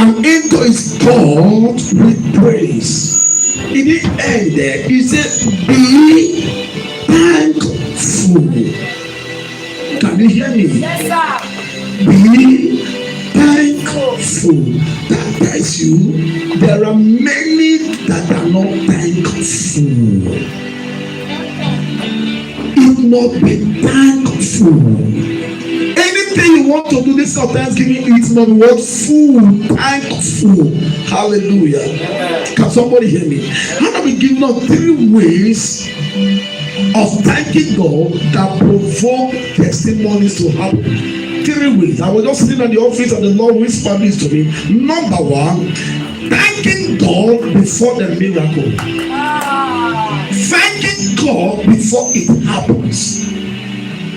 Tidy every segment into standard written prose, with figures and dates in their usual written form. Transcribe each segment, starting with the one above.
And INT'L is called with praise. In the end there, he said, be thankful. Can you hear me? Yes, sir. Be thankful. That tells you there are many that are not thankful. If not be thankful. Anything you want to do this of Thanksgiving, it's not what full, thankful. Hallelujah. Can somebody hear me? I'm going to be giving out 3 ways of thanking God that provoke testimonies to happen. 3 ways. I was just sitting at the office and the Lord whispered this to me. Number 1, thanking God before the miracle. Thanking God before it happens.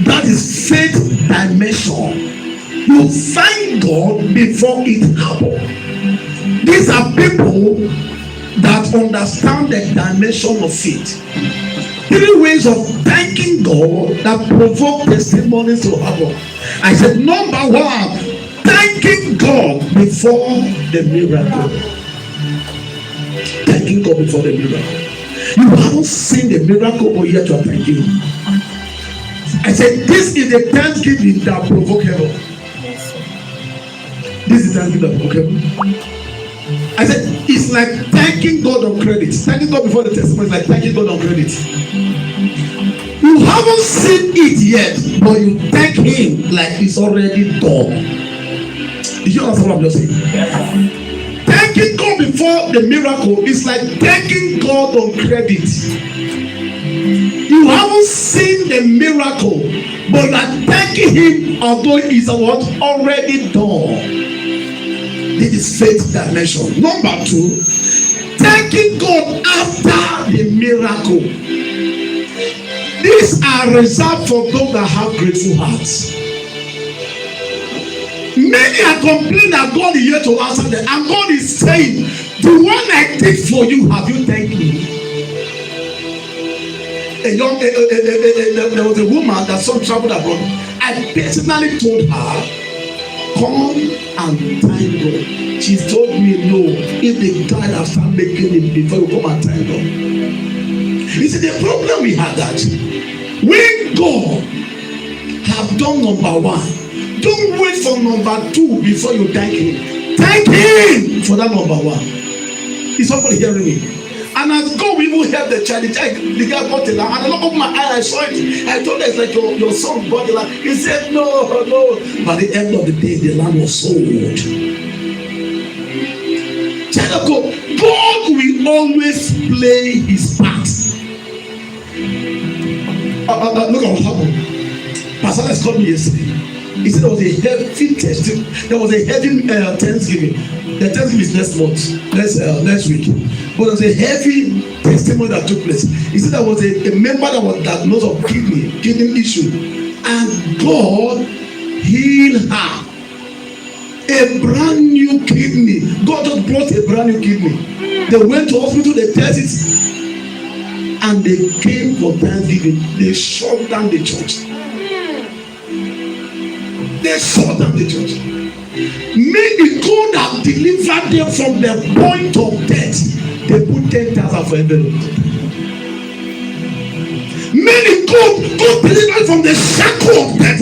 That is faith dimension. You thank God before it happens. These are people that understand the dimension of faith. 3 ways of thanking God that provoke testimonies to happen. I said, number 1, thanking God before the miracle. Thanking God before the miracle. You haven't seen the miracle, but yet you are thanking Him. I said, this is the thanksgiving that provoke heaven. This is thanksgiving that provoke heaven. I said, it's like thanking God on credit. Thanking God before the testimony is like thanking God on credit. You haven't seen it yet, but you thank Him like it's already done. Did you understand what I'm just saying? Thanking God before the miracle is like thanking God on credit. You haven't seen the miracle, but you are thanking Him although it's what already done. This is faith dimension. Number 2, thanking God after the miracle. These are reserved for those that have grateful hearts. Many are complaining that God is here to answer them, and God is saying, the one I did for you, have you thanked me? There was a woman that some traveled abroad. I personally told her, come and thank God. She told me, no, if the guy have started making it before you come and thank God. You see, the problem we had that when God have done number 1, don't wait for number 2 before you thank Him. Thank Him for that number 1. Is somebody hearing me? And as God will even help the child, the guy got it, and I looked up my eye, I saw it. I told her, it's like your son bought the land. He said, no. By the end of the day, the land was sold. Child of God will always play His part. Look at what happened. Pastor Les called me yesterday. He said there was a heavy testing. There was a heavy Thanksgiving. The Thanksgiving is next month, next week. But there was a heavy testimony that took place. He said there was a member that was diagnosed of kidney issue, and God healed her. A brand new kidney. God just brought a brand new kidney. They went to hospital, they tested it, and they came for Thanksgiving. They shut down the church. They shut down the church. Maybe God have delivered them from the point of death. They put 10,000 for envelope. Many God delivered from the shackle of death.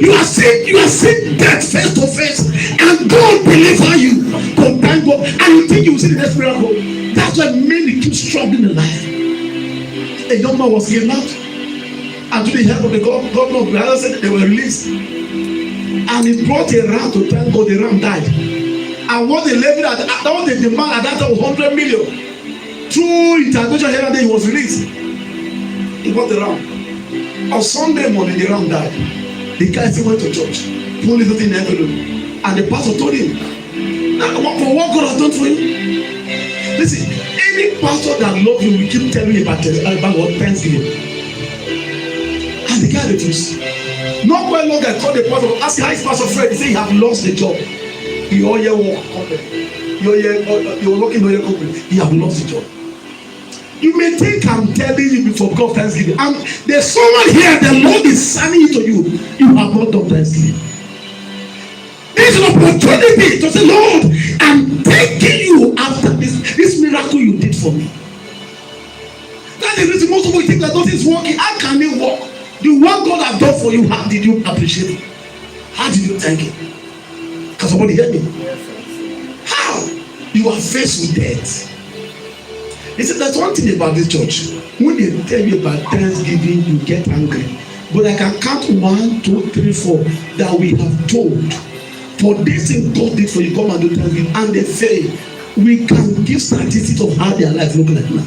You are seeing death face to face, and God deliver you. But thank God, and you think you will see the next miracle. That's why many keep struggling in life. A young man was given out, and to the help of the governor of the said they were released. And he brought a ram to thank God. The ram died. And what they levied at that was the demand at that time was 100 million. Through intervention here and there, he was released. He brought the ram. On Sunday morning, the ram died. The guy still went to church, pulled it in the envelope, and the pastor told him, "Now, for what God has done for you." Listen, any pastor that loves you will keep telling you about what Thanksgiving. And the guy refused. Not well long I called the pastor, ask how his pastor Fred, he said he have lost the job. He all year work company. You're working on your company. He have lost the job. You may think I'm telling you before God Thanksgiving. And there's someone here, the Lord is sending it to you. You have not done Thanksgiving. This is an opportunity to say, Lord, I'm you think that nothing is working, how can it work? The work God has done for you, how did you appreciate it? How did you thank Him? Can somebody hear me? How? You are faced with death. He said, there's one thing about this church. When they tell you about Thanksgiving, you get angry. But I can count 1, 2, 3, 4 that we have told. For this thing God did for you, come and do Thanksgiving, and they fail. We can give statistics of how their life looking like now.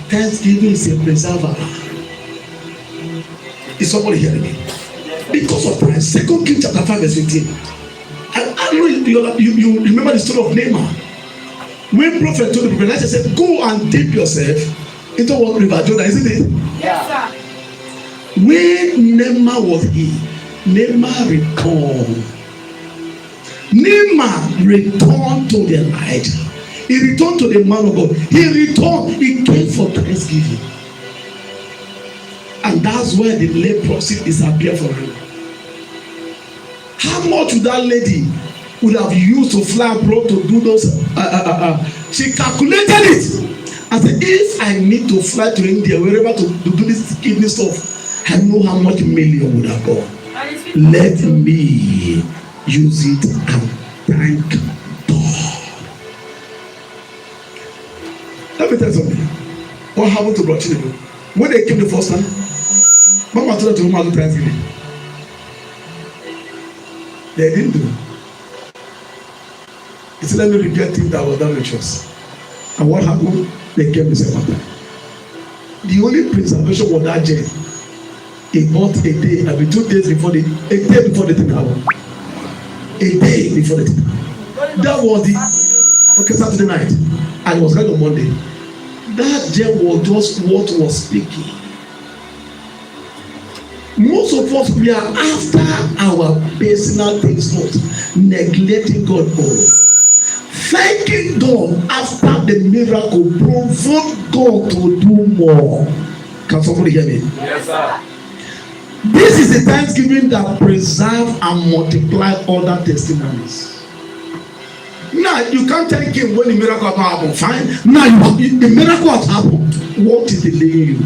Thanksgiving is a preserver. Is somebody hearing me? Because of time. 2 Kings chapter 5 verse 15. I know you remember the story of Naaman. When prophet told the prophet, Elijah said, go and dip yourself into what river Jordan, isn't it? Yes, sir. When Naaman was here, Naaman returned. Naaman returned to the Elijah. He returned to the man of God. He returned. He came for Thanksgiving. And that's where the leprosy disappeared for him. How much would that lady would have used to fly abroad to do those? She calculated it. I said, if I need to fly to India, wherever to do this kidney stuff, I know how much million would have gone. Let me use it and thank God. Let me tell you something. What happened to Brother Chinedu? When they came the first time, Mama told her to do Thanksgiving. They didn't do. He said, let me repeat things that was done with us. And what happened? They came the second time. The only preservation was that day. He bought a day, I mean 2 days before a day before the thing happened. A day before the thing happened. That was the Saturday night. And it was right on Monday. That day was just what was speaking. Most of us, we are after our personal things, not neglecting God more. Thanking God after the miracle provoked God to do more. Can somebody hear me? Yes, sir. This is a Thanksgiving that preserve and multiply other testimonies. Now you can't thank Him when the miracle has happened. Fine. Now the miracle has happened. What is delaying you?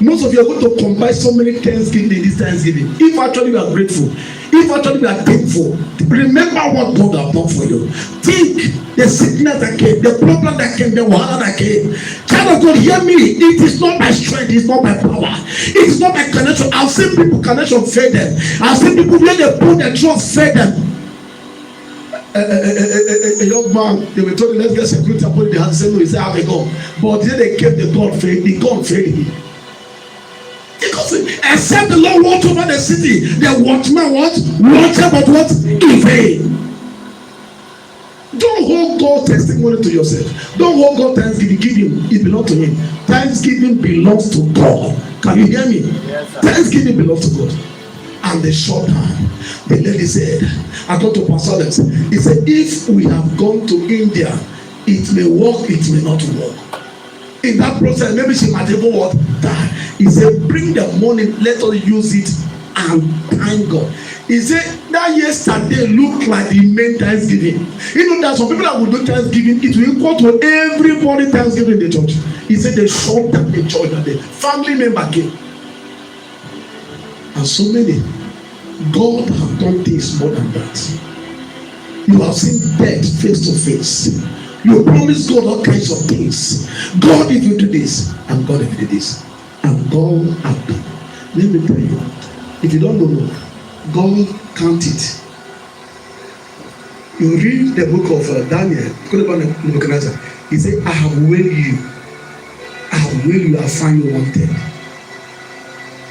Most of you are going to combine so many Thanksgiving in this Thanksgiving. If actually you are grateful, if actually you are thankful, remember what God has done for you. Think the sickness that came, the problem that came, the wahala that came. Child of God, hear me. It is not by strength, it is not by power, it is not by connection. I've seen people connection fail them. I've seen people when they put their trust fail them. A young man, they were told, let's get security and put it in the hand. He said, no, he said, I have a gun. But then they came, the gun failed him. Because except the Lord watch over the city, the watchman watch about what? In vain. Don't hold God testimony to yourself. Don't hold God Thanksgiving. Give Him. It belongs to Him. Thanksgiving belongs to God. Can you hear me? Yes, sir. Thanksgiving belongs to God. And the short time, the lady said, I got to Pastor Alex. He said, if we have gone to India, it may work, it may not work. In that process, maybe she might even what? Die. He said, bring the money, let us use it and thank God. He said, that yesterday looked like the main Thanksgiving. You know that some people that will do Thanksgiving, it will equal to everybody Thanksgiving in the church. He said they shut down the church that the family member came. And so many, God have done things more than that. You have seen death face to face. You promise God all kinds of things. God, if you do this, and God, if you do this, and God have done. Let me tell you, if you don't know, God count it. You read the book of Daniel, Nebuchadnezzar. He said, I have weighed you. I have weighed you, I find you wanted.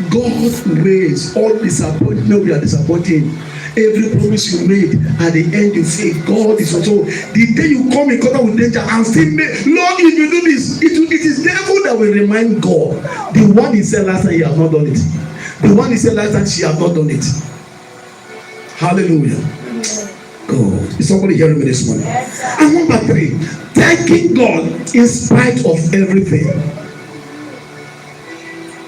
God weighs all disappointment we are disappointing. Every promise you made, at the end you fail. God is also, the day you come in contact with danger and still make, Lord, if you do this, it is devil that will remind God. The one he said last time, he has not done it. The one he said last time, she has not done it. Hallelujah. God. Is somebody hearing me this morning? And number 3, thanking God in spite of everything.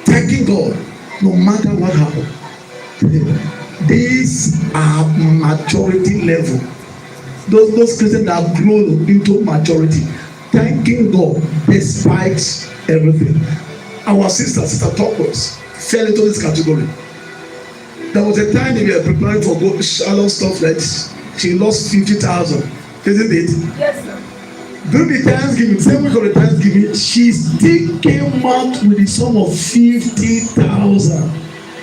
Thanking God no matter what happens. These are maturity level. Those Christians that have grown into maturity. thanking God despite everything. Our sister Tokos, fell into this category. There was a time they were preparing for go shallow stuff like this. She lost 50,000, isn't it? Yes, sir. During the Thanksgiving, same week of the Thanksgiving, she still came out with the sum of 50,000.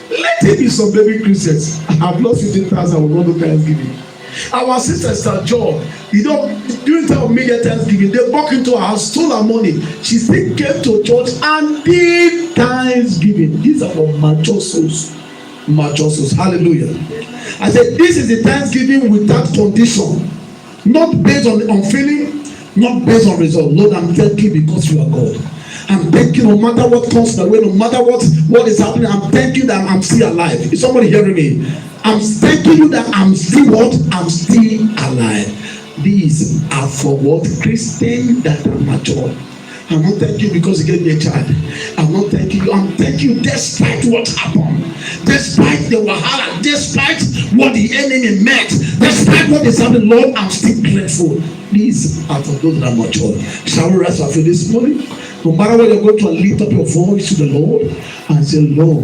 Let it be some baby Christians. I have lost 50,000 with one Thanksgiving. Our sister John, during the time of major Thanksgiving, they walked into her house, stole her money. She still came to church and did Thanksgiving. These are for mature souls. Mature souls. Hallelujah. I said, this is the Thanksgiving without condition. Not based on feeling. Not based on result. Lord, I'm thanking because you are God. I'm thanking no matter what comes my way, no matter what is happening. I'm thanking that I'm still alive. Is somebody hearing me? I'm thanking you that I'm still what? I'm still alive. These are for what? Christians that are mature. I'm not thanking you because you gave me a child. I'm not thanking you. I'm thanking you despite what happened. Despite the wahala. Despite what the enemy met. Despite what is happening, Lord, I'm still grateful. These are for those that are mature. Shall we rest our faith this morning? No matter what you're going to, lift up your voice to the Lord and say, Lord,